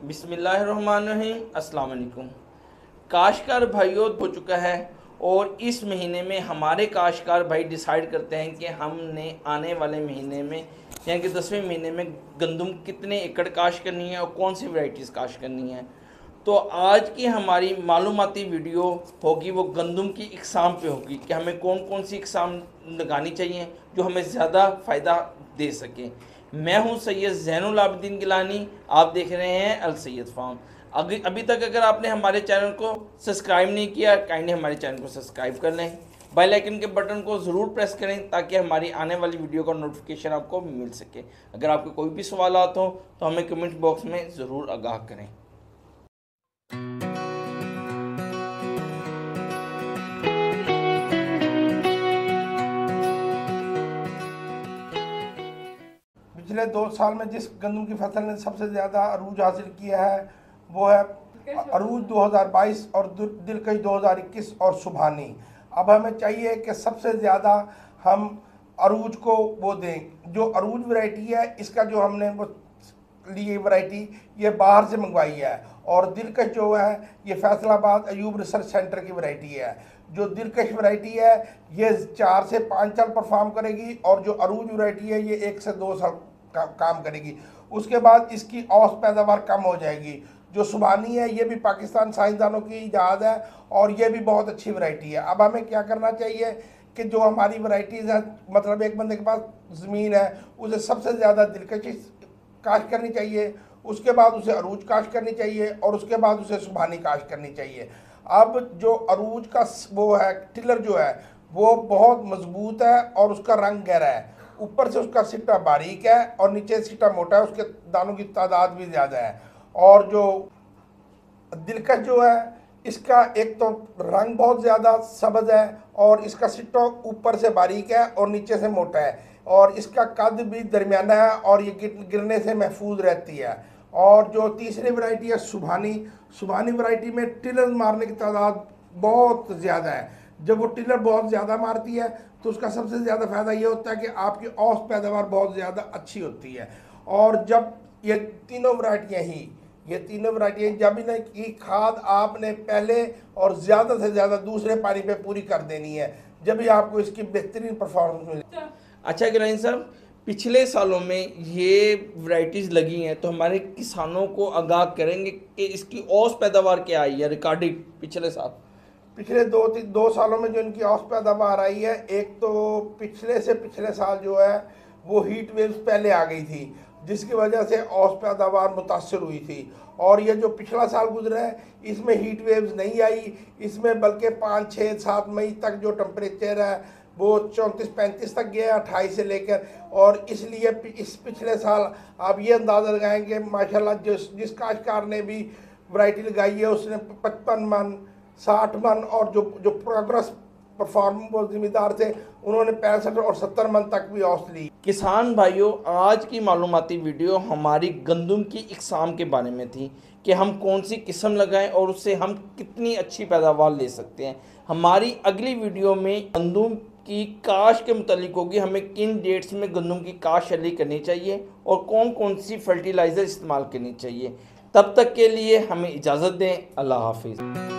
बिस्मिल्लाहिर्रहमानिर्रहीम। अस्सलाम वालेकुम। काश्तकार भाइयों हो चुका है और इस महीने में हमारे काश्तकार भाई डिसाइड करते हैं कि हमने आने वाले महीने में यानी कि 10वें महीने में गंदम कितने एकड़ काश्त करनी है और कौन सी वैरायटीज़ काश्त करनी है। तो आज की हमारी मालूमाती वीडियो होगी वो गंदम की इकसाम पे होगी कि हमें कौन कौन सी इकसाम लगानी चाहिए जो हमें ज़्यादा फ़ायदा दे सकें। मैं हूं सैयद ज़ैनुल आबिदीन गिलानी, आप देख रहे हैं अल सैयद फार्म। अभी तक अगर आपने हमारे चैनल को सब्सक्राइब नहीं किया, काइंडली हमारे चैनल को सब्सक्राइब कर लें, बेल आइकन के बटन को ज़रूर प्रेस करें ताकि हमारी आने वाली वीडियो का नोटिफिकेशन आपको मिल सके। अगर आपके कोई भी सवाल हो तो हमें कमेंट बॉक्स में ज़रूर आगाह करें। पिछले 2 साल में जिस गंदम की फसल ने सबसे ज़्यादा अरूज हासिल किया है वो है अरूज 2022 और दिलकश 2021 और सुबहानी। अब हमें चाहिए कि सबसे ज़्यादा हम अरूज को वो दें। जो अरूज वैरायटी है इसका जो हमने वो ली वैरायटी ये बाहर से मंगवाई है, और दिलकश जो है ये फैसलाबाद अयूब रिसर्च सेंटर की वैरायटी है। जो दिलकश वैरायटी है ये 4 से 5 साल परफॉर्म करेगी, और जो अरूज वैरायटी है ये 1 से 2 साल काम करेगी। उसके बाद इसकी औसत पैदावार कम हो जाएगी। जो सुबहानी है ये भी पाकिस्तान साइंसदानों की इजाद है और ये भी बहुत अच्छी वैरायटी है। अब हमें क्या करना चाहिए कि जो हमारी वैरायटीज़ हैं, मतलब एक बंदे के पास ज़मीन है उसे सबसे ज़्यादा दिलकश काश्त करनी चाहिए, उसके बाद उसे अरूज काश्त करनी चाहिए, और उसके बाद उसे सुबहानी काश्त करनी चाहिए। अब जो अरूज का वो है टिलर जो है वो बहुत मजबूत है और उसका रंग गहरा है। ऊपर से उसका सिट्टा बारीक है और नीचे सिट्टा मोटा है, उसके दानों की तादाद भी ज़्यादा है। और जो दिलकश जो है इसका एक तो रंग बहुत ज़्यादा सब्ज़ है, और इसका सिट्टा ऊपर से बारीक है और नीचे से मोटा है, और इसका कद भी दरमियाना है और ये गिरने से महफूज रहती है। और जो तीसरी वैरायटी है सुबहानी वैरायटी में टिलर मारने की तादाद बहुत ज़्यादा है। जब वो टिलर बहुत ज़्यादा मारती है तो उसका सबसे ज़्यादा फ़ायदा ये होता है कि आपकी औसत पैदावार बहुत ज़्यादा अच्छी होती है। और जब ये तीनों वैरायटियाँ जब इन्हें की खाद आपने पहले और ज़्यादा से ज़्यादा दूसरे पानी पे पूरी कर देनी है, जब भी आपको इसकी बेहतरीन परफॉर्मेंस मिले। अच्छा गिलानी साहब, पिछले सालों में ये वैरायटीज़ लगी हैं तो हमारे किसानों को आगाह करेंगे कि इसकी औसत पैदावार क्या आई है रिकॉर्डेड पिछले साल। पिछले 2 सालों में जो इनकी औसत पैदावार आई है, एक तो पिछले साल जो है वो हीट वेव्स पहले आ गई थी जिसकी वजह से औसत पैदावार मुतासर हुई थी। और ये जो पिछला साल गुजरा है इसमें हीट वेव्स नहीं आई, इसमें बल्कि 5, 6, 7 मई तक जो टेम्परेचर है वो 34-35 तक गया 28 से लेकर। और इसलिए इस पिछले साल आप ये अंदाज़ा लगाएंगे माशाल्लाह जिस काश्तकार ने भी वैरायटी लगाई है उसने 55 मन 60 मन, और जो प्रोग्रेस परफॉर्म वो जिम्मेदार थे उन्होंने 65 और 70 मन तक भी औसत ली। किसान भाइयों, आज की मालूमाती वीडियो हमारी गंदम की इकसाम के बारे में थी कि हम कौन सी किस्म लगाएं और उससे हम कितनी अच्छी पैदावार ले सकते हैं। हमारी अगली वीडियो में गंदम की काश्त के मुतालिक होगी, हमें किन डेट्स में गंदम की काश्त शली करनी चाहिए और कौन कौन सी फर्टिलाइज़र इस्तेमाल करनी चाहिए। तब तक के लिए हमें इजाज़त दें। अल्लाह हाफिज़।